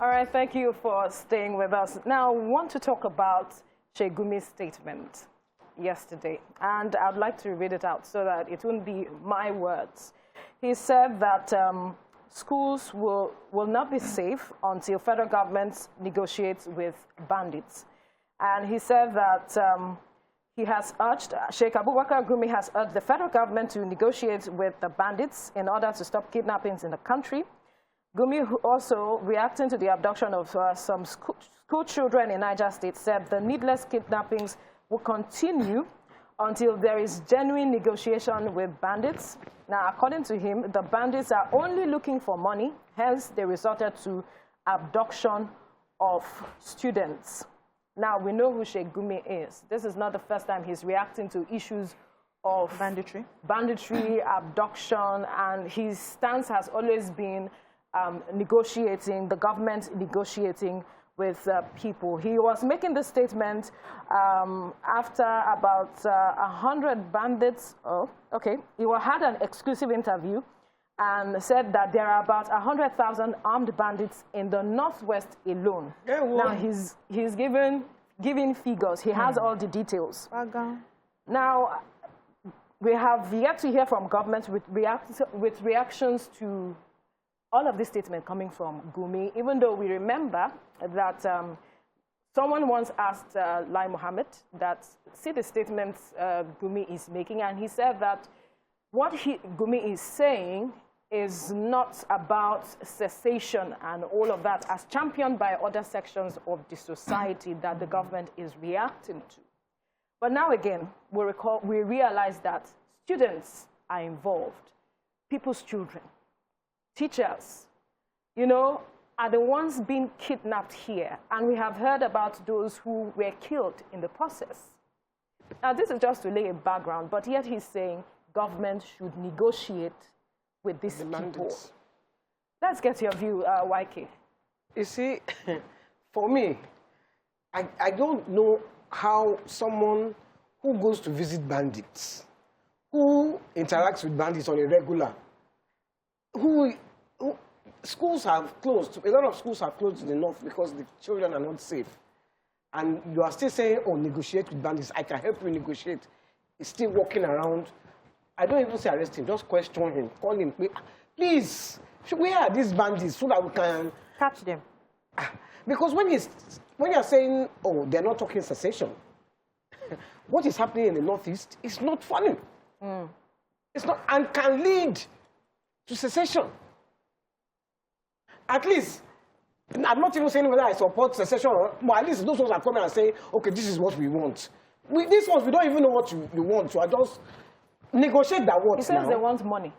All right, thank you for staying with us. Now, I want to talk about Sheik Gumi's statement yesterday, and I'd like to read it out so that it won't be my words. He said that schools will not be safe until federal government negotiates with bandits. And he said that he has urged, Sheikh Abubakar Gumi has urged the federal government to negotiate with the bandits in order to stop kidnappings in the country. Gumi, who also reacting to the abduction of some school children in Niger State, said the needless kidnappings will continue until there is genuine negotiation with bandits. Now, according to him, the bandits are only looking for money, hence they resorted to abduction of students. Now, we know who Sheik Gumi is. This is not the first time he's reacting to issues of banditry, abduction, and his stance has always been negotiating, the government negotiating with people. He was making this statement after about 100 bandits. Oh, okay. He had an exclusive interview and said that there are about 100,000 armed bandits in the northwest alone. Yeah, well. Now he's giving figures. He has all the details. Now we have yet to hear from government with reactions to all of this statement coming from Gumi, even though we remember that someone once asked Lai Mohammed that, see the statements Gumi is making, and he said that what Gumi is saying is not about cessation and all of that as championed by other sections of the society that the government is reacting to. But now again, we realize that students are involved, people's children, teachers, you know, are the ones being kidnapped here. And we have heard about those who were killed in the process. Now, this is just to lay a background, but yet he's saying government should negotiate with these people. Let's get your view, YK. You see, for me, I don't know how someone who goes to visit bandits, who interacts with bandits on a regular, schools have closed. A lot of schools have closed in the north because the children are not safe. And you are still saying, oh, negotiate with bandits. I can help you negotiate. He's still walking around. I don't even say arrest him. Just question him. Call him. Please, where are these bandits so that we can catch them? Because when you're saying, oh, they're not talking cessation, what is happening in the northeast is not funny. It's not, and can lead to secession. At least, I'm not even saying whether I support secession, but at least those ones are coming and saying, okay, this is what we want. These ones, we don't even know what you want, so I just negotiate that what. He says they want money.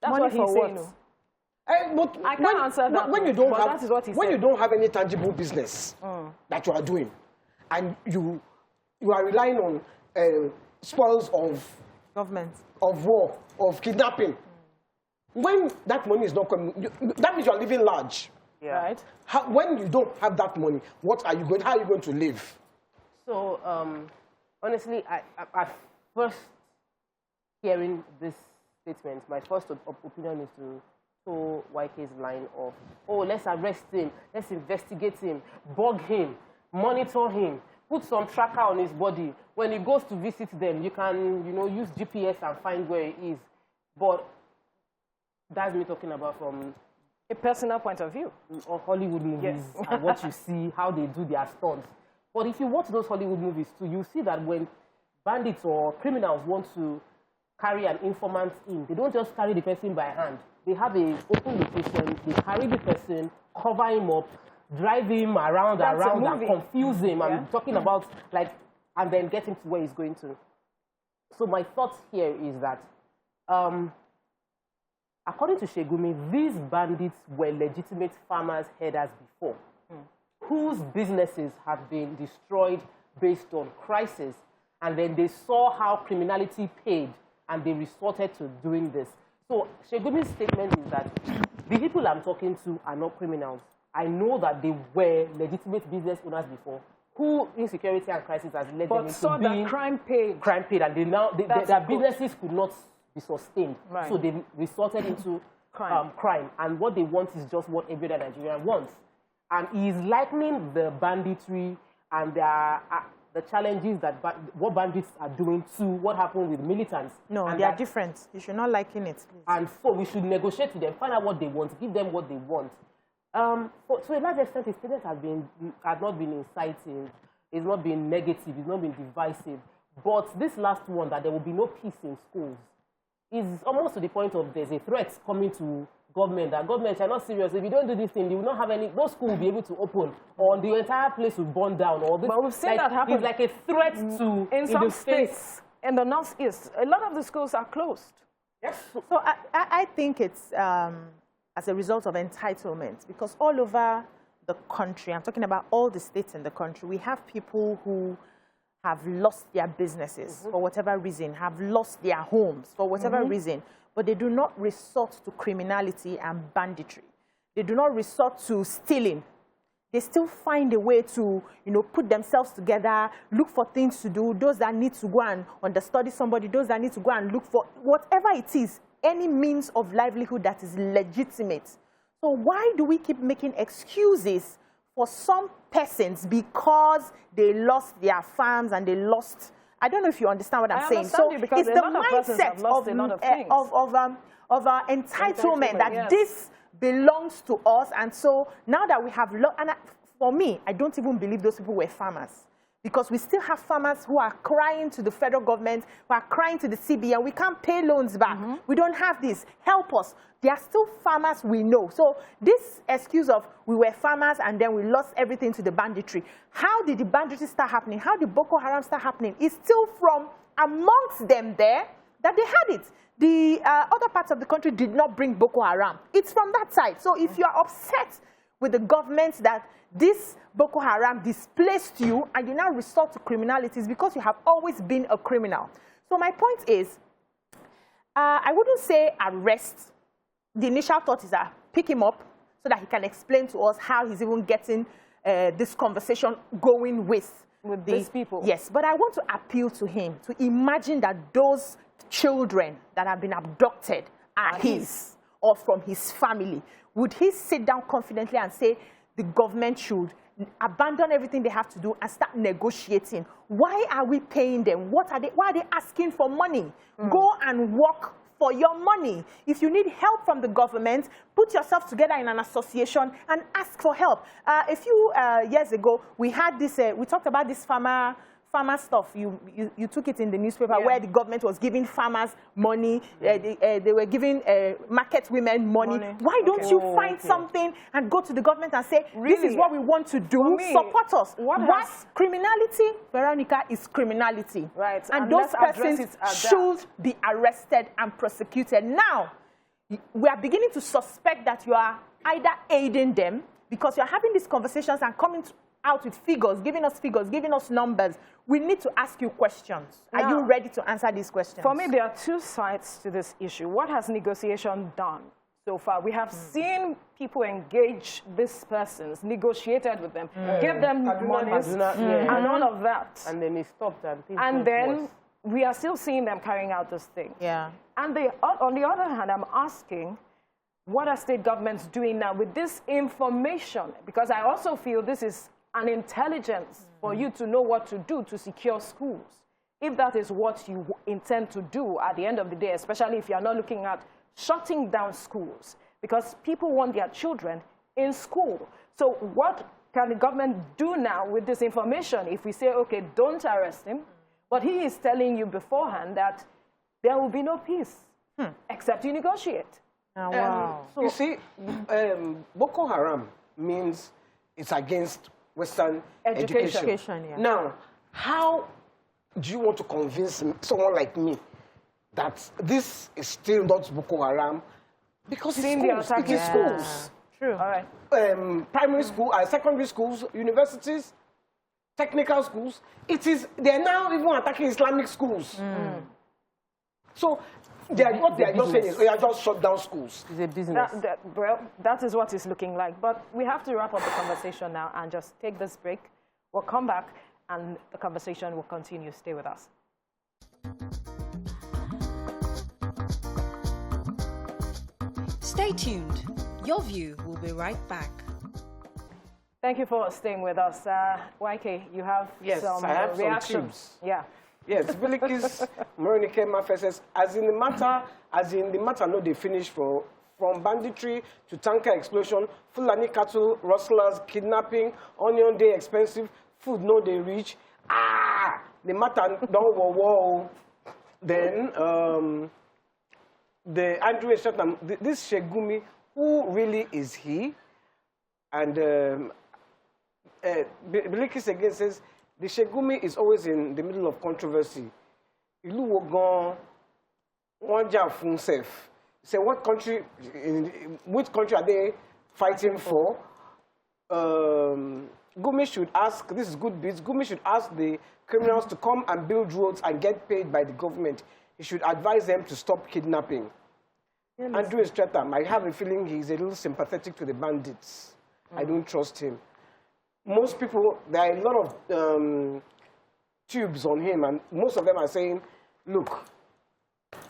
That's money what he's saying. But I can't answer that. When you don't have, you don't have any tangible business that you are doing, and you are relying on spoils of government, of war, of kidnapping. When that money is not coming, that means you are living large. Yeah. Right? When you don't have that money, how are you going to live? So, honestly, I first hearing this statement, my first opinion is to toe YK's line of, oh, let's arrest him, let's investigate him, bug him, monitor him, put some tracker on his body. When he goes to visit them, you can, use GPS and find where he is. But that's me talking about from a personal point of view. Of Hollywood movies, yes. And what you see, how they do their stunts. But if you watch those Hollywood movies too, you see that when bandits or criminals want to carry an informant in, they don't just carry the person by hand. They have an open location, they carry the person, cover him up, drive him around and confuse him. Yeah. I'm talking about, and then get him to where he's going to. So my thoughts here is that, according to Sheik Gumi, these bandits were legitimate farmers' herders before, whose businesses had been destroyed based on crisis, and then they saw how criminality paid, and they resorted to doing this. So Sheik Gumi's statement is that the people I'm talking to are not criminals. I know that they were legitimate business owners before, who insecurity and crisis has led them into being... But crime paid. Crime paid, and their businesses could not be sustained. Right. So they resorted into crime. And what they want is just what every other Nigerian wants. And he's likening the banditry and the challenges that what bandits are doing to what happened with militants. No, and they are different. You should not liken it, please. And so we should negotiate with them, find out what they want, give them what they want. To a large extent, his statement has not been inciting, it's not been negative, it's not been divisive. But this last one, that there will be no peace in schools, is almost to the point of there's a threat coming to government, that government, you're not serious. If you don't do this thing, you will not have no school will be able to open, or the entire place will burn down. Or this, but we've seen that happen. It's like a threat to in some states in the northeast. A lot of the schools are closed. Yes. So I think it's as a result of entitlement, because all over the country, I'm talking about all the states in the country, we have people who have lost their businesses for whatever reason, have lost their homes for whatever reason, but they do not resort to criminality and banditry. They do not resort to stealing. They still find a way to, put themselves together, look for things to do, those that need to go and understudy somebody, those that need to go and look for whatever it is, any means of livelihood that is legitimate. So why do we keep making excuses for some persons because they lost their farms and they lost... I don't know if you understand what I'm saying. So it's the mindset of entitlement that this belongs to us. And so now that we have... for me, I don't even believe those people were farmers. Because we still have farmers who are crying to the federal government, who are crying to the CBN. We can't pay loans back. We don't have this. Help us. There are still farmers we know. So this excuse of we were farmers and then we lost everything to the banditry. How did the banditry start happening? How did Boko Haram start happening? It's still from amongst them there that they had it. The other parts of the country did not bring Boko Haram. It's from that side. So if you are upset with the government that this Boko Haram displaced you and you now resort to criminality, it's because you have always been a criminal. So my point is, I wouldn't say arrest. The initial thought is that pick him up so that he can explain to us how he's even getting this conversation going with these people. Yes, but I want to appeal to him to imagine that those children that have been abducted are his or from his family. Would he sit down confidently and say the government should abandon everything they have to do and start negotiating? Why are we paying them? Why are they asking for money? Go and work for your money. If you need help from the government, put yourself together in an association and ask for help. A few years ago, we had this. We talked about this farmer stuff. You took it in the newspaper where the government was giving farmers money. They were giving market women money. Why don't you find something and go to the government and say, this is what we want to do, support us? Criminality, Veronica, is criminality. Right. And those persons should be arrested and prosecuted. Now, we are beginning to suspect that you are either aiding them because you're having these conversations and coming out with figures, giving us numbers. We need to ask you questions. Are you ready to answer these questions? For me, there are two sides to this issue. What has negotiation done so far? We have seen people engage these persons, negotiated with them, gave them money, and all of that. And then they stopped. And then we are still seeing them carrying out this thing. Yeah. And on the other hand, I'm asking, what are state governments doing now with this information? Because I also feel this is an intelligence for you to know what to do to secure schools. If that is what you intend to do at the end of the day, especially if you're not looking at shutting down schools, because people want their children in school. So what can the government do now with this information if we say, okay, don't arrest him, but he is telling you beforehand that there will be no peace except you negotiate? Oh, wow. So, you see, Boko Haram means it's against Western education. Yeah. Now, how do you want to convince someone like me that this is still not Boko Haram? Because it is schools. True. All right. Primary school, secondary schools, universities, technical schools. They are now even attacking Islamic schools. So what they are just saying is, we are just shut down schools. It's a business. That is what it's looking like. But we have to wrap up the conversation now and just take this break. We'll come back and the conversation will continue. Stay with us. Stay tuned. Your View will be right back. Thank you for staying with us. YK, you have some I have reactions. some tips. Yeah. Yes, Bilikis Morenike Mafe says, as in the matter, no, they finish from banditry to tanker explosion, Fulani cattle, rustlers, kidnapping, onion day expensive, food no they reach. The matter don't whoa. Then the Andrew Shatam, this Sheik Gumi, who really is he? And Bilikis again says, the Sheik Gumi is always in the middle of controversy. Ilu wogan wanja for himself. Say what country? Which country are they fighting for? Gumi should ask. This is good bits. Gumi should ask the criminals to come and build roads and get paid by the government. He should advise them to stop kidnapping. Andrew Stratham, I have a feeling he's a little sympathetic to the bandits. I don't trust him. Most people, there are a lot of tubes on him, and most of them are saying, look,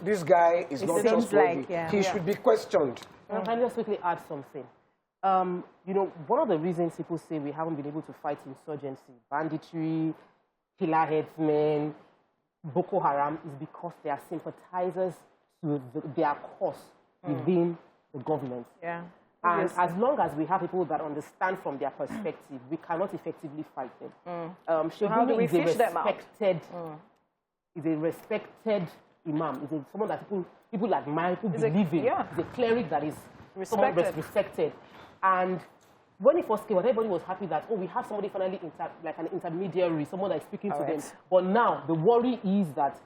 this guy is not trustworthy. He should be questioned. Can I just quickly add something? You know, one of the reasons people say we haven't been able to fight insurgency, banditry, killer headsmen, Boko Haram, is because they are sympathizers to their cause within the government. Yeah. And as long as we have people that understand from their perspective, we cannot effectively fight them. So how do we fish them out? Is a respected imam. Is someone that people admire, people believe in. Yeah. Is a cleric that is someone respected. And when he first came out, everybody was happy that, oh, we have somebody finally, like an intermediary, someone that is speaking to them. But now, the worry is that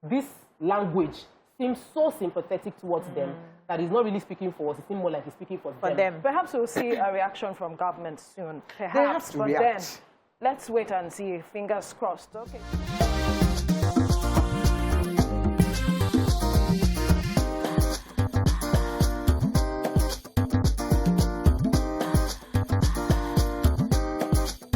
this language seems so sympathetic towards them that he's not really speaking for us. It seems more like he's speaking for them. Perhaps we'll see a reaction from government soon. Perhaps, but then let's wait and see. Fingers crossed. Okay.